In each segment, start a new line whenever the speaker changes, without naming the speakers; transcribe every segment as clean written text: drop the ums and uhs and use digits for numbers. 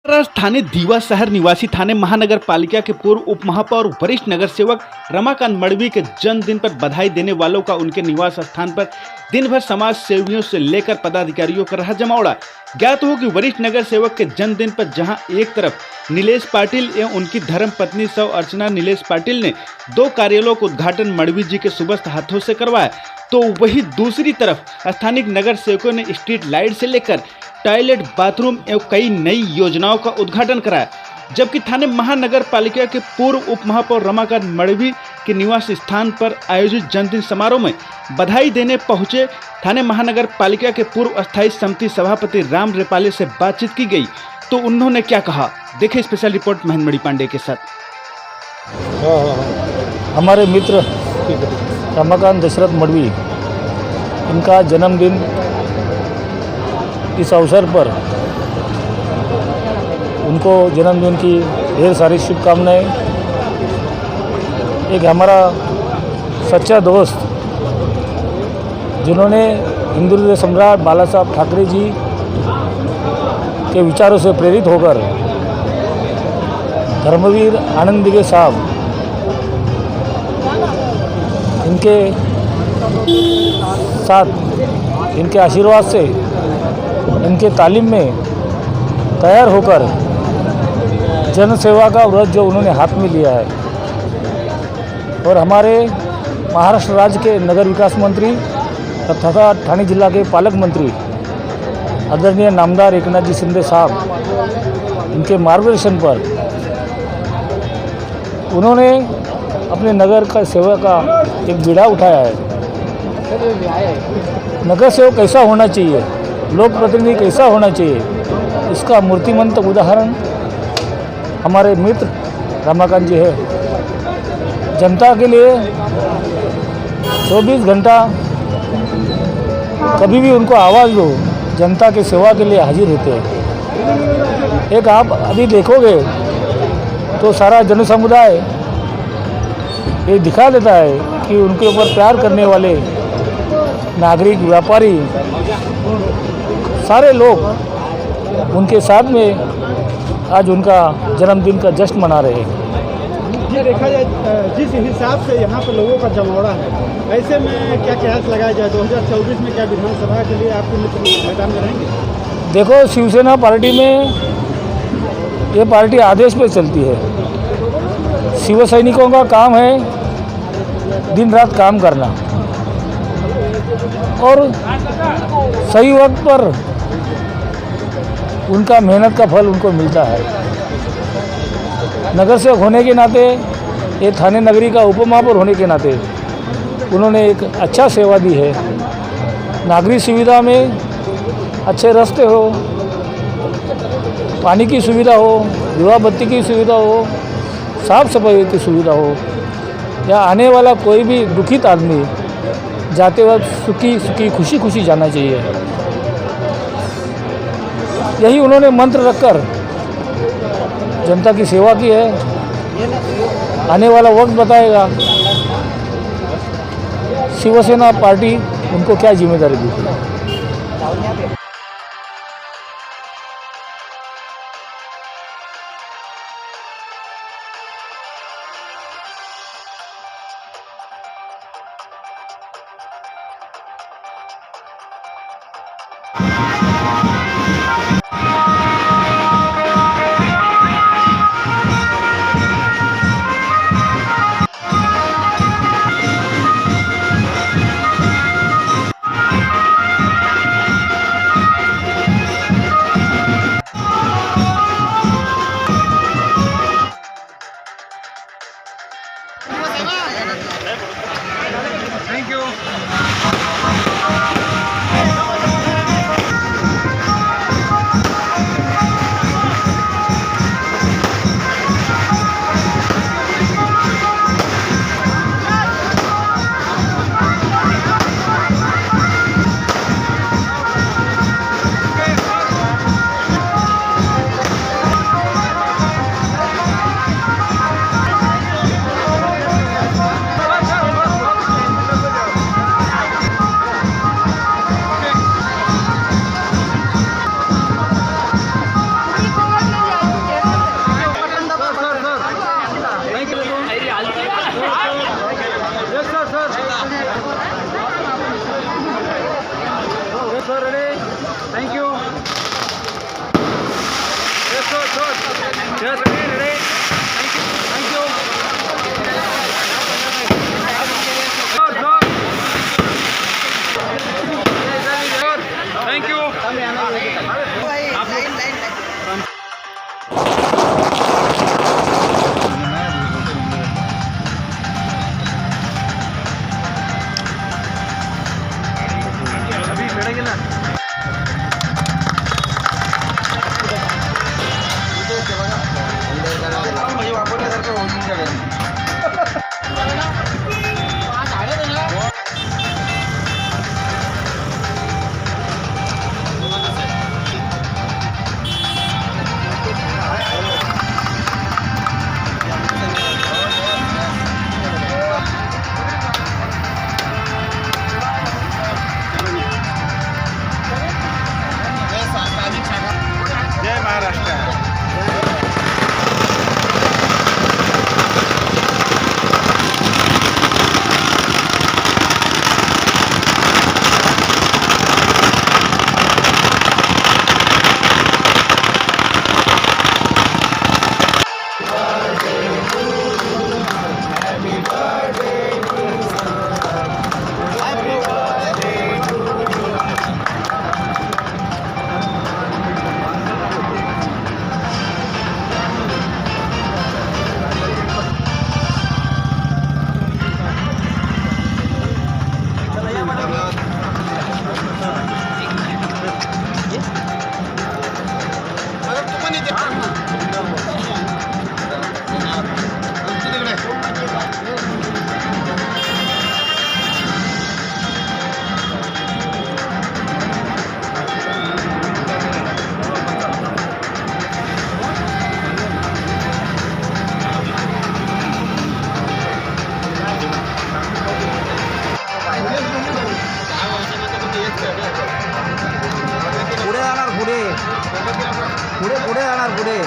थाने दीवा शहर निवासी थाने महानगर पालिका के पूर्व उप महापौर वरिष्ठ नगर सेवक रमाकांत मडवी के जन्मदिन पर बधाई देने वालों का उनके निवास स्थान पर दिन भर समाज सेवियों से लेकर पदाधिकारियों का रहा जमावड़ा। ज्ञात हो कि वरिष्ठ नगर सेवक के जन्मदिन पर जहां एक तरफ नीलेश पाटिल एवं उनकी धर्म पत्नी सौ अर्चना नीलेश पाटिल ने 2 कार्यालयों का उद्घाटन मडवी जी के सुबस्त हाथों से करवाया, तो वही दूसरी तरफ स्थानीय नगर सेवकों ने स्ट्रीट लाइट से लेकर टॉयलेट, बाथरूम एवं कई नई योजनाओं का उद्घाटन कराया। जबकि थाने महानगर पालिका के पूर्व उप महापौर रमाकांत मडवी के निवास स्थान पर आयोजित जन्मदिन समारोह में बधाई देने पहुंचे थाने महानगर पालिका के पूर्व अस्थायी समिति सभापति राम रेपाले से बातचीत की गई, तो उन्होंने क्या कहा, देखें स्पेशल रिपोर्ट महेंद्र पांडे के साथ।
हमारे मित्र रमाकांत दशरथ मडवी, इनका जन्मदिन, इस अवसर पर उनको जन्मदिन की ढेर सारी शुभकामनाएं। एक हमारा सच्चा दोस्त जिन्होंने हिंदू सम्राट बाला साहब ठाकरे जी के विचारों से प्रेरित होकर धर्मवीर आनंद दिघे साहब, इनके साथ, इनके आशीर्वाद से, इनके तालीम में तैयार होकर जन सेवा का व्रत जो उन्होंने हाथ में लिया है, और हमारे महाराष्ट्र राज्य के नगर विकास मंत्री तथा ठाणे जिला के पालक मंत्री आदरणीय नामदार एकनाथ जी शिंदे साहब, इनके मार्गदर्शन पर उन्होंने अपने नगर का सेवा का एक बीड़ा उठाया है। नगर सेवक कैसा होना चाहिए, लोक प्रतिनिधि कैसा होना चाहिए, इसका मूर्तिमंत उदाहरण हमारे मित्र रमाकांत जी है। जनता के लिए 24 घंटा कभी भी उनको आवाज़ दो, जनता के सेवा के लिए हाजिर होते हैं। एक आप अभी देखोगे तो सारा जन समुदाय ये दिखा देता है कि उनके ऊपर प्यार करने वाले नागरिक, व्यापारी, सारे लोग उनके साथ में आज उनका जन्मदिन का जश्न मना रहे हैं।
ये देखा जाए जिस हिसाब से यहाँ पर लोगों का जमावड़ा है, ऐसे में क्या कयास लगाया जाए 2024 में, क्या विधानसभा के लिए आपके मित्र मैदान में रहेंगे?
देखो, शिवसेना पार्टी में ये पार्टी आदेश पे चलती है। शिव सैनिकों का काम है दिन रात काम करना और सही वक्त पर उनका मेहनत का फल उनको मिलता है। नगर सेवक होने के नाते, ये थाने नगरी का उप महापौर होने के नाते उन्होंने एक अच्छा सेवा दी है। नागरिक सुविधा में अच्छे रास्ते हो, पानी की सुविधा हो, विवाह बत्ती की सुविधा हो, साफ सफाई की सुविधा हो, या आने वाला कोई भी दुखित आदमी जाते वक्त सुखी खुशी खुशी जाना चाहिए। यही उन्होंने मंत्र रखकर जनता की सेवा की है। आने वाला वक्त बताएगा शिवसेना पार्टी उनको क्या जिम्मेदारी दी थी।
Thank you. जय महाराष्ट्र.
पुढे जाणार पुढे पुढे पुढे जाणार पुढे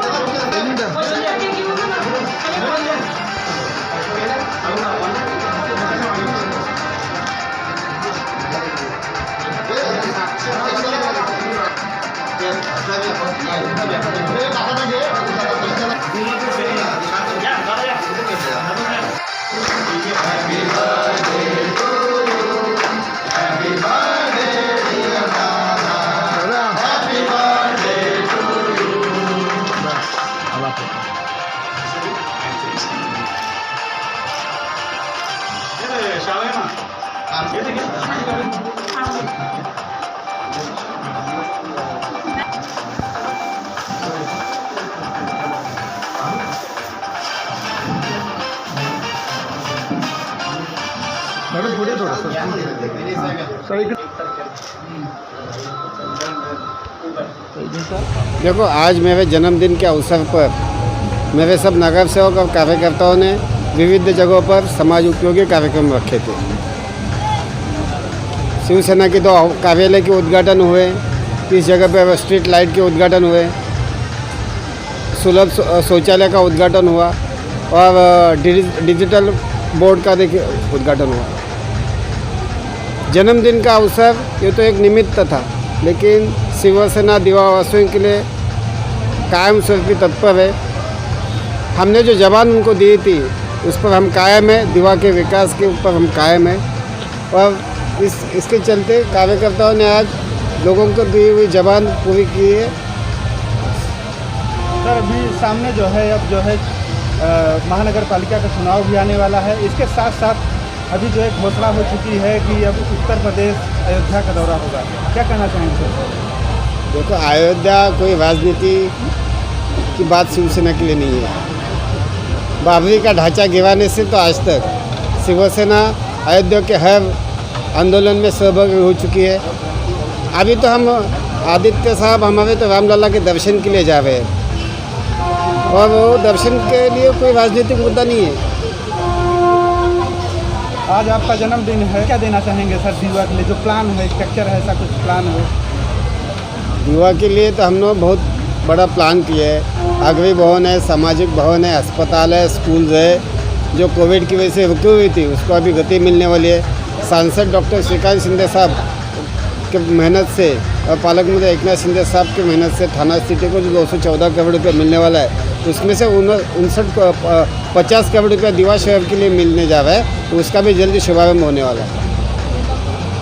हाँ मैडम थोड़े थोड़ा सर
देखो, आज मेरे जन्मदिन के अवसर पर मेरे सब नगर सेवक और कार्यकर्ताओं ने विविध जगहों पर समाज उपयोगी कार्यक्रम रखे थे। शिवसेना के 2 कार्यालय के उद्घाटन हुए, 30 जगह पर स्ट्रीट लाइट के उद्घाटन हुए, सुलभ शौचालय का उद्घाटन हुआ और डिजिटल बोर्ड का देखिए उद्घाटन हुआ। जन्मदिन का अवसर ये तो एक निमित्त था, लेकिन शिवसेना दिवावासियों के लिए कायम स्वरूपी तत्पर है। हमने जो जबान उनको दी थी उस पर हम कायम है, दिवा के विकास के ऊपर हम कायम है और इसके चलते कार्यकर्ताओं ने आज लोगों को दी हुई जबान पूरी की है।
सर अभी सामने जो है अब जो है महानगर पालिका का चुनाव भी आने वाला है। इसके साथ साथ अभी जो एक घोषणा हो चुकी है कि अब उत्तर प्रदेश अयोध्या का दौरा होगा, क्या कहना चाहेंगे सर?
देखो, अयोध्या कोई राजनीति की बात शिवसेना के लिए नहीं है। बाबरी का ढांचा गिराने से तो आज तक शिवसेना अयोध्या के हर आंदोलन में सहभागी हो चुकी है। अभी तो हम आदित्य साहब हमारे तो रामलला के दर्शन के लिए जा रहे हैं और वो दर्शन के लिए कोई राजनीतिक मुद्दा नहीं है।
आज आपका जन्मदिन है, क्या देना चाहेंगे सर दीवा के लिए? जो प्लान है, स्ट्रक्चर है, ऐसा कुछ प्लान हो?
युवा के लिए तो हम लोग बहुत बड़ा प्लान किया है। आगरी भवन है, सामाजिक भवन है, अस्पताल है, स्कूल है। जो कोविड की वजह से रुकी हुई थी उसको अभी गति मिलने वाली है। सांसद डॉक्टर श्रीकांत शिंदे साहब के मेहनत से और पालक मंत्री एकनाथ शिंदे साहब की मेहनत से थाना सिटी को जो 214 करोड़ रुपये मिलने वाला है, उसमें से 50 करोड़ रुपये दिवा शहर के लिए मिलने जा रहा है, तो उसका भी जल्दी शुभारंभ होने वाला है।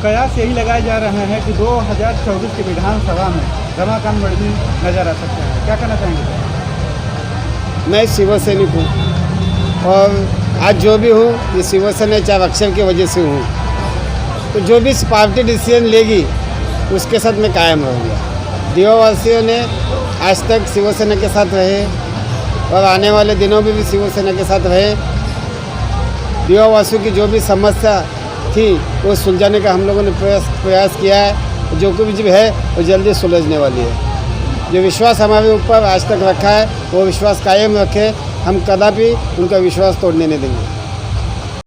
कयास यही लगाए जा रहे हैं कि 2024 की विधानसभा में रमाकांत मडवी नजर आ सकते हैं, क्या कहना चाहेंगे?
मैं शिवसैनिक हूँ और आज जो भी हूँ ये शिवसेना 4 अक्षर की वजह से हूँ। तो जो भी पार्टी डिसीजन लेगी उसके साथ मैं कायम रहूँगा। दिवावासियों ने आज तक शिवसेना के साथ रहे और आने वाले दिनों में भी शिवसेना के साथ रहे। दिवावासियों की जो भी समस्या थी वो सुलझाने का हम लोगों ने प्रयास किया है। जो कुछ भी है वो जल्दी सुलझने वाली है। जो विश्वास हमारे ऊपर आज तक रखा है वो विश्वास कायम रखे, हम कदापि उनका विश्वास तोड़ने नहीं देंगे।